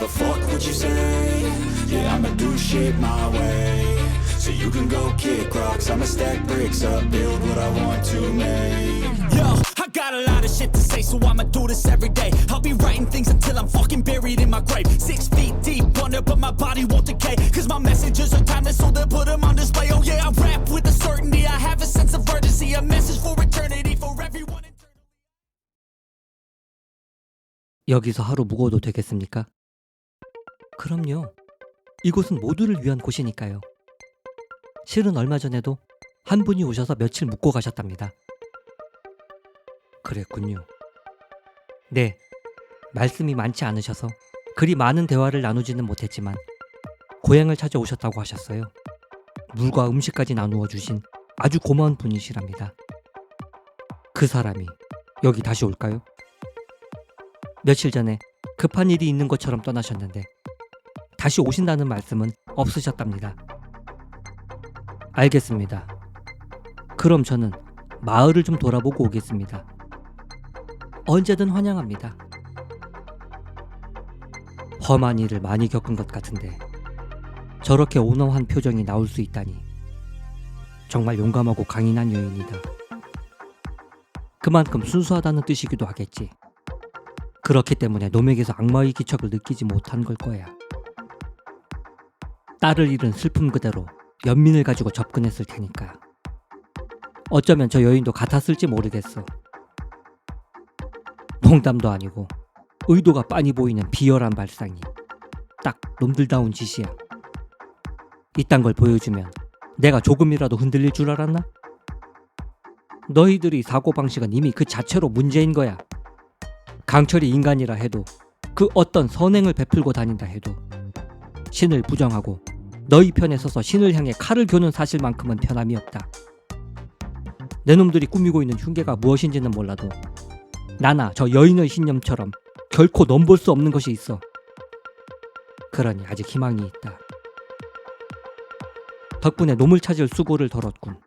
a fuck what you say. Yeah, I'ma do shit my way. So you can go kick rocks, I'ma stack bricks up, build what I want to make. Yo, I got a lot of shit to say, so I'ma do this every day. I'll be writing things until I'm fucking buried in my grave. 6 feet deep under, but my body won't decay. Cause my messages are timeless, so they'll put them on display. Oh yeah, I rap with a certainty, I have a sense of urgency. A message for eternity, for everyone. 여기서 하루 묵어도 되겠습니까? 그럼요. 이곳은 모두를 위한 곳이니까요. 실은 얼마 전에도 한 분이 오셔서 며칠 묵고 가셨답니다. 그랬군요. 네, 말씀이 많지 않으셔서 그리 많은 대화를 나누지는 못했지만 고향을 찾아오셨다고 하셨어요. 물과 음식까지 나누어 주신 아주 고마운 분이시랍니다. 그 사람이 여기 다시 올까요? 며칠 전에 급한 일이 있는 것처럼 떠나셨는데 다시 오신다는 말씀은 없으셨답니다. 알겠습니다. 그럼 저는 마을을 좀 돌아보고 오겠습니다. 언제든 환영합니다. 험한 일을 많이 겪은 것 같은데 저렇게 온화한 표정이 나올 수 있다니 정말 용감하고 강인한 여인이다. 그만큼 순수하다는 뜻이기도 하겠지. 그렇기 때문에 놈에게서 악마의 기척을 느끼지 못한 걸 거야. 딸을 잃은 슬픔 그대로 연민을 가지고 접근했을 테니까. 어쩌면 저 여인도 같았을지 모르겠어. 농담도 아니고 의도가 빤히 보이는 비열한 발상이 딱 놈들다운 짓이야. 이딴 걸 보여주면 내가 조금이라도 흔들릴 줄 알았나? 너희들이 사고방식은 이미 그 자체로 문제인 거야. 강철이 인간이라 해도 그 어떤 선행을 베풀고 다닌다 해도 신을 부정하고 너희 편에 서서 신을 향해 칼을 겨눈 사실만큼은 변함이 없다. 내 놈들이 꾸미고 있는 흉계가 무엇인지는 몰라도 나나 저 여인의 신념처럼 결코 넘볼 수 없는 것이 있어. 그러니 아직 희망이 있다. 덕분에 놈을 찾을 수고를 덜었군.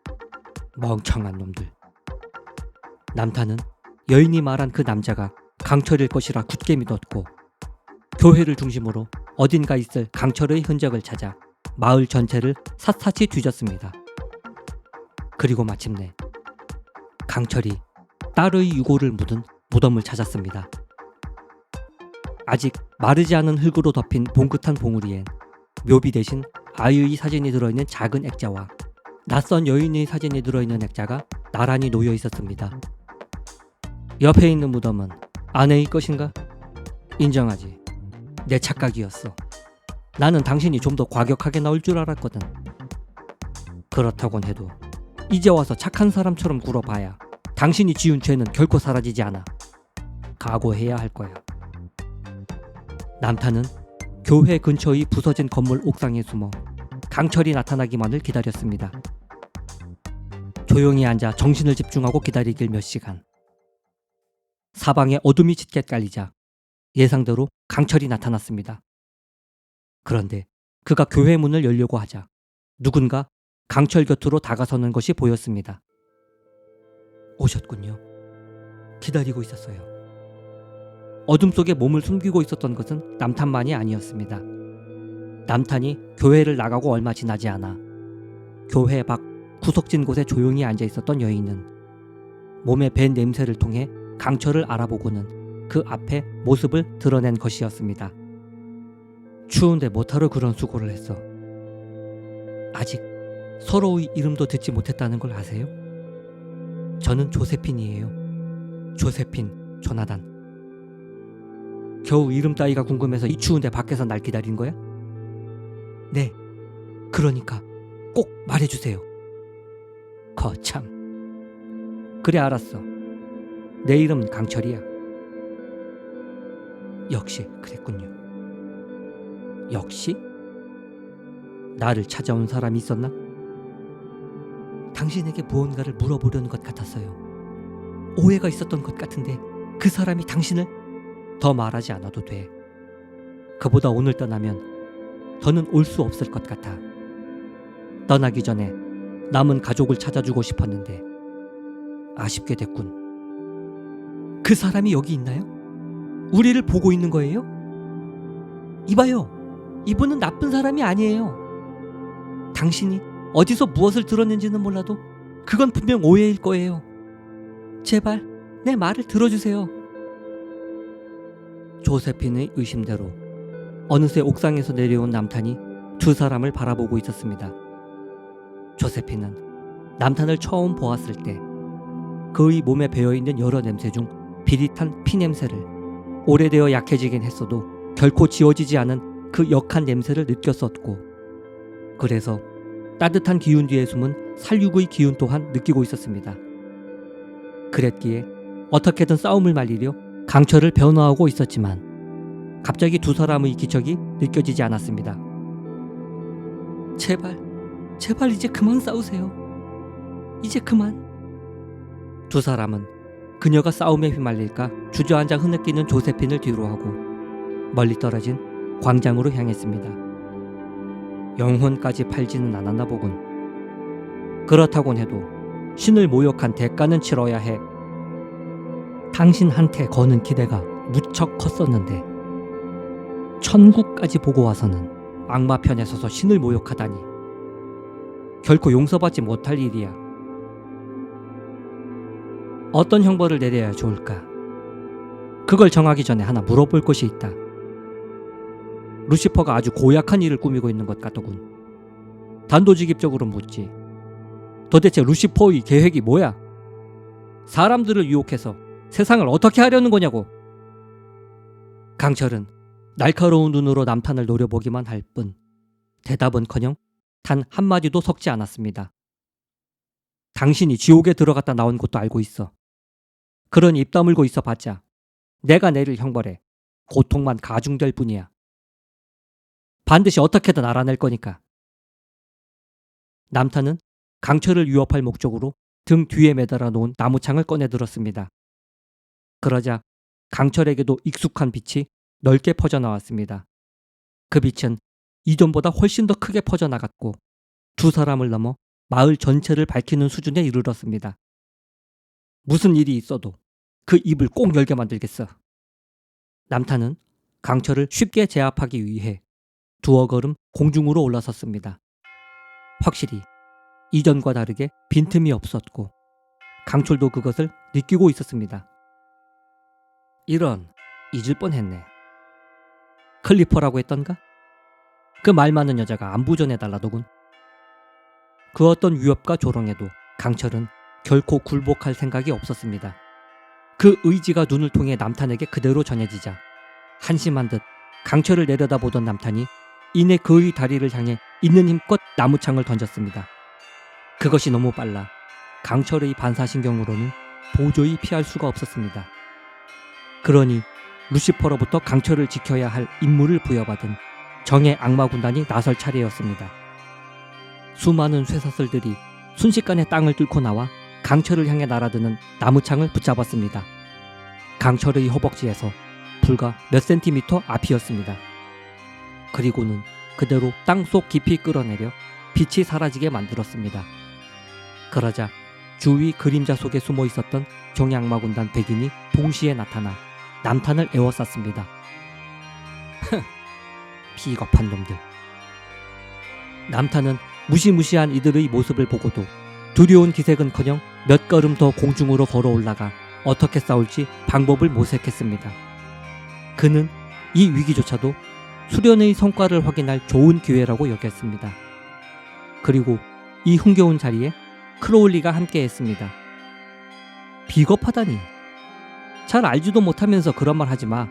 멍청한 놈들. 남타는 여인이 말한 그 남자가 강철일 것이라 굳게 믿었고 교회를 중심으로 어딘가 있을 강철의 흔적을 찾아 마을 전체를 샅샅이 뒤졌습니다. 그리고 마침내 강철이 딸의 유골을 묻은 무덤을 찾았습니다. 아직 마르지 않은 흙으로 덮인 봉긋한 봉우리엔 묘비 대신 아이의 사진이 들어있는 작은 액자와 낯선 여인의 사진이 들어있는 액자가 나란히 놓여 있었습니다. 옆에 있는 무덤은 아내의 것인가? 인정하지. 내 착각이었어. 나는 당신이 좀 더 과격하게 나올 줄 알았거든. 그렇다곤 해도 이제 와서 착한 사람처럼 굴어봐야 당신이 지은 죄는 결코 사라지지 않아. 각오해야 할 거야. 남타는 교회 근처의 부서진 건물 옥상에 숨어 강철이 나타나기만을 기다렸습니다. 조용히 앉아 정신을 집중하고 기다리길 몇 시간. 사방에 어둠이 짙게 깔리자 예상대로 강철이 나타났습니다. 그런데 그가 교회 문을 열려고 하자 누군가 강철 곁으로 다가서는 것이 보였습니다. 오셨군요. 기다리고 있었어요. 어둠 속에 몸을 숨기고 있었던 것은 남탄만이 아니었습니다. 남탄이 교회를 나가고 얼마 지나지 않아 교회 밖 구석진 곳에 조용히 앉아 있었던 여인은 몸에 밴 냄새를 통해 강철을 알아보고는 그 앞에 모습을 드러낸 것이었습니다. 추운데 뭐하러 그런 수고를 했어? 아직 서로의 이름도 듣지 못했다는 걸 아세요? 저는 조세핀이에요. 조세핀 조나단. 겨우 이름 따위가 궁금해서 이 추운데 밖에서 날 기다린 거야? 네, 그러니까 꼭 말해주세요. 거참. 그래, 알았어. 내 이름은 강철이야. 역시 그랬군요. 역시? 나를 찾아온 사람이 있었나? 당신에게 무언가를 물어보려는 것 같았어요. 오해가 있었던 것 같은데 그 사람이 당신을? 더 말하지 않아도 돼. 그보다 오늘 떠나면 더는 올 수 없을 것 같아. 떠나기 전에 남은 가족을 찾아주고 싶었는데 아쉽게 됐군. 그 사람이 여기 있나요? 우리를 보고 있는 거예요? 이봐요. 이분은 나쁜 사람이 아니에요. 당신이 어디서 무엇을 들었는지는 몰라도 그건 분명 오해일 거예요. 제발 내 말을 들어주세요. 조세핀의 의심대로 어느새 옥상에서 내려온 남탄이 두 사람을 바라보고 있었습니다. 조세핀은 남탄을 처음 보았을 때 그의 몸에 배어있는 여러 냄새 중 비릿한 피냄새를 오래되어 약해지긴 했어도 결코 지워지지 않은 그 역한 냄새를 느꼈었고, 그래서 따뜻한 기운 뒤에 숨은 살육의 기운 또한 느끼고 있었습니다. 그랬기에 어떻게든 싸움을 말리려 강철을 변호하고 있었지만 갑자기 두 사람의 기척이 느껴지지 않았습니다. 제발 이제 그만 싸우세요. 이제 그만. 두 사람은 그녀가 싸움에 휘말릴까 주저앉아 흐느끼는 조세핀을 뒤로하고 멀리 떨어진 광장으로 향했습니다. 영혼까지 팔지는 않았나 보군. 그렇다곤 해도 신을 모욕한 대가는 치러야 해. 당신한테 거는 기대가 무척 컸었는데 천국까지 보고 와서는 악마 편에 서서 신을 모욕하다니 결코 용서받지 못할 일이야. 어떤 형벌을 내려야 좋을까? 그걸 정하기 전에 하나 물어볼 것이 있다. 루시퍼가 아주 고약한 일을 꾸미고 있는 것 같더군. 단도직입적으로 묻지. 도대체 루시퍼의 계획이 뭐야? 사람들을 유혹해서 세상을 어떻게 하려는 거냐고. 강철은 날카로운 눈으로 남탄을 노려보기만 할 뿐 대답은커녕 단 한마디도 섞지 않았습니다. 당신이 지옥에 들어갔다 나온 것도 알고 있어. 그런 입 다물고 있어 봤자 내가 내릴 형벌에 고통만 가중될 뿐이야. 반드시 어떻게든 알아낼 거니까. 남탄은 강철을 위협할 목적으로 등 뒤에 매달아 놓은 나무창을 꺼내 들었습니다. 그러자 강철에게도 익숙한 빛이 넓게 퍼져나왔습니다. 그 빛은 이전보다 훨씬 더 크게 퍼져나갔고 두 사람을 넘어 마을 전체를 밝히는 수준에 이르렀습니다. 무슨 일이 있어도 그 입을 꼭 열게 만들겠어. 남탄은 강철을 쉽게 제압하기 위해 두어 걸음 공중으로 올라섰습니다. 확실히 이전과 다르게 빈틈이 없었고 강철도 그것을 느끼고 있었습니다. 이런, 잊을 뻔했네. 클리퍼라고 했던가? 그 말 많은 여자가 안부 전해달라더군. 그 어떤 위협과 조롱에도 강철은 결코 굴복할 생각이 없었습니다. 그 의지가 눈을 통해 남탄에게 그대로 전해지자 한심한 듯 강철을 내려다보던 남탄이 이내 그의 다리를 향해 있는 힘껏 나무창을 던졌습니다. 그것이 너무 빨라 강철의 반사신경으로는 도저히 피할 수가 없었습니다. 그러니 루시퍼로부터 강철을 지켜야 할 임무를 부여받은 정의 악마 군단이 나설 차례였습니다. 수많은 쇠사슬들이 순식간에 땅을 뚫고 나와 강철을 향해 날아드는 나무창을 붙잡았습니다. 강철의 허벅지에서 불과 몇 센티미터 앞이었습니다. 그리고는 그대로 땅속 깊이 끌어내려 빛이 사라지게 만들었습니다. 그러자 주위 그림자 속에 숨어 있었던 정의 악마 군단 백인이 동시에 나타나 남탄을 에워쌌습니다. 비겁한 놈들. 남탄은 무시무시한 이들의 모습을 보고도 두려운 기색은커녕 몇 걸음 더 공중으로 걸어 올라가 어떻게 싸울지 방법을 모색했습니다. 그는 이 위기조차도 수련의 성과를 확인할 좋은 기회라고 여겼습니다. 그리고 이 흥겨운 자리에 크로울리가 함께했습니다. 비겁하다니. 잘 알지도 못하면서 그런 말 하지 마.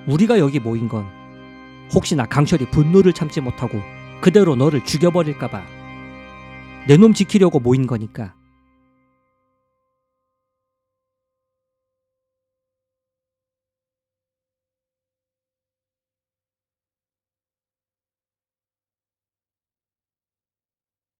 우리가 여기 모인 건 혹시나 강철이 분노를 참지 못하고 그대로 너를 죽여버릴까봐 내 놈 지키려고 모인 거니까.